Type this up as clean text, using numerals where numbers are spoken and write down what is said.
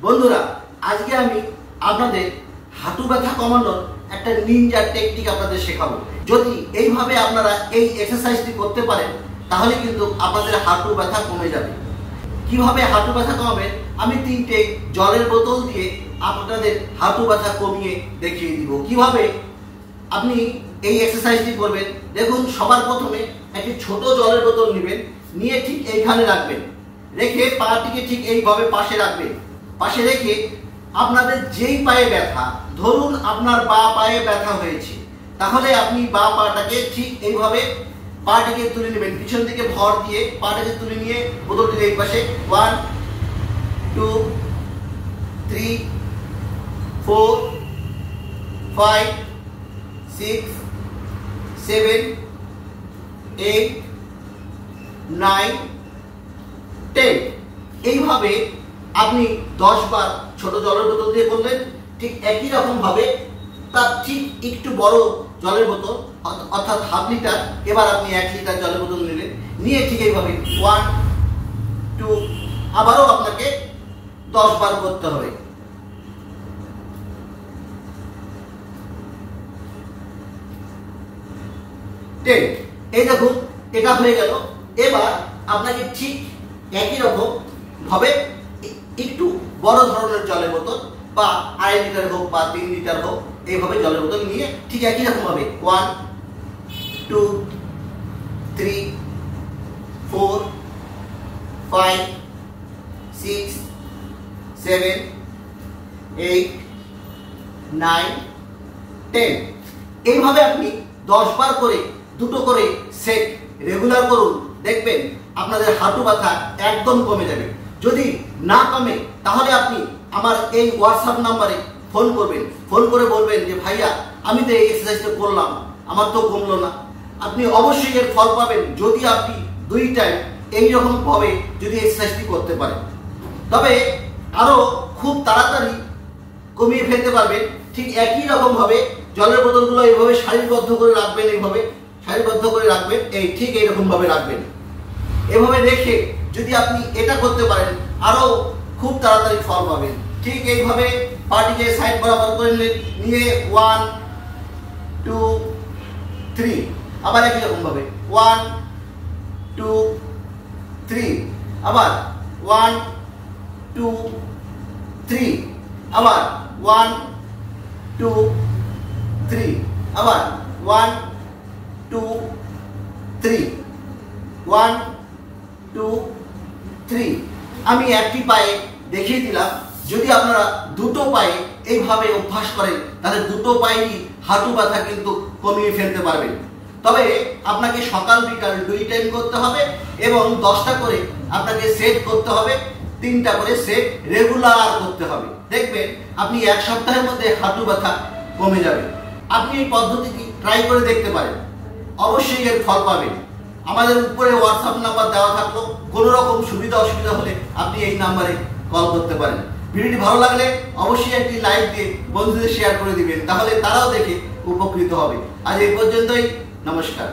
বন্ধুরা, আজকে আমি আপনাদের হাঁটু ব্যথা কমানোর একটা নিনজা টেকনিক আপনাদের শেখাবো। যদি এইভাবে আপনারা এই এক্সারসাইজটি করতে পারেন তাহলে কিন্তু আপনাদের হাঁটু ব্যথা কমে যাবে। কিভাবে হাঁটু ব্যথা কমাবেন আমি 3টে জলের বোতল দিয়ে আপনাদের হাঁটু ব্যথা কমিয়ে দেখিয়ে দিব। কিভাবে আপনি এই এক্সারসাইজটি করবেন দেখুন। সবার প্রথমে একটি ছোট জলের বোতল নেবেন, নিয়ে ঠিক এইখানে রাখবেন, রেখে পাটিকে ঠিক এইভাবে পাশে রাখবেন। পাশে রেখে আপনাদের যেই পায়ে ব্যথা, ধরুন আপনার বাঁ পায়ে ব্যথা হয়েছে, তাহলে আপনি বাঁ পাটাকে ঠিক এইভাবে পাটিকে তুলে নেবেন, পিছন দিকে ভর দিয়ে পাটাকে তুলে নিয়ে বোতলটির এই পাশে 1 2 3 4 5 6 7 8 9 10 এইভাবে আপনি 10 বার ছোট জলের বোতল দিয়ে করলেন। ঠিক একই রকম ভাবে তার ঠিক একটু বড় জলের বোতল অর্থাৎ হাফ লিটার, এবার আপনি 1 লিটার জলের বোতল নিলেন, নিয়ে ঠিক এইভাবে 1 2 আবারও আপনাকে 10 বার করতে হবে। এই দেখুন এটা হয়ে গেল। এবার আপনাকে ঠিক একই রকম ভাবে একটু বড় ধরনের জলের বোতল বা 2.5 লিটার হোক বা 3 লিটার হোক, এইভাবে জলের বোতল নিয়ে ঠিক একই রকম ভাবে 1 2 3 4 5 6 7 8 9 10 এইভাবে আপনি 10 বার করে দুটো করে সেট রেগুলার করুন, দেখবেন আপনাদের হাঁটু ব্যথা একদম কমে যাবে। যদি না কমে তাহলে আপনি আমার এই হোয়াটসঅ্যাপ নাম্বারে ফোন করবেন, ফোন করে বলবেন যে ভাইয়া আমি তো এই এক্সারসাইজটা করলাম, আমার তো কমলো না। আপনি অবশ্যই এর ফল পাবেন যদি আপনি 2 টাইম এইরকম ভাবে যদি এক্সারসাইজটি করতে পারেন, তবে আরো খুব তাড়াতাড়ি কমিয়ে ফেলতে পারবেন। ঠিক একই রকম ভাবে জলের বোতলগুলো এইভাবে সারিবদ্ধ করে রাখবেন, এইভাবে সারিবদ্ধ করে রাখবেন, এই ঠিক এইরকম ভাবে রাখবেন। এভাবে রেখে যদি আপনি এটা করতে পারেন আরো খুব তাড়াতাড়ি ফল পাবেন। ঠিক এইভাবে পাটিকে সাইড বরাবর করে নিয়ে 1 2 3 আবার একই রকম ভাবে 1 2 3 আবার 1 2 3 আবার 1 2 3 আবার 1 2 3 1 2 3। আমি একটি পায়ে দেখিয়ে দিলাম। যদি আপনারা দুটো পায়ে এইভাবে অভ্যাস করেন তাহলে দুটো পায়েই হাঁটু ব্যথা কিন্তু কমিয়ে ফেলতে পারবেন। তবে আপনাকে সকাল বিকাল 2 টাইম করতে হবে এবং 10টা করে আপনাকে সেট করতে হবে, 3টা করে সেট রেগুলার করতে হবে। দেখবেন আপনি 1 সপ্তাহের মধ্যে হাঁটু ব্যথা কমে যাবে। আপনি এই পদ্ধতিটি ট্রাই করে দেখতে পারেন, অবশ্যই এর ফল পাবেন। আমাদের উপরে হোয়াটসঅ্যাপ নাম্বার দেওয়া থাকলো, কোনো রকম সুবিধা অসুবিধা হলে আপনি এই নাম্বারে কল করতে পারেন। ভিডিওটি ভালো লাগলে অবশ্যই একটি লাইক দিয়ে বন্ধুদের শেয়ার করে দিবেন, তাহলে তারাও দেখে উপকৃত হবে। আজ এই পর্যন্তই, নমস্কার।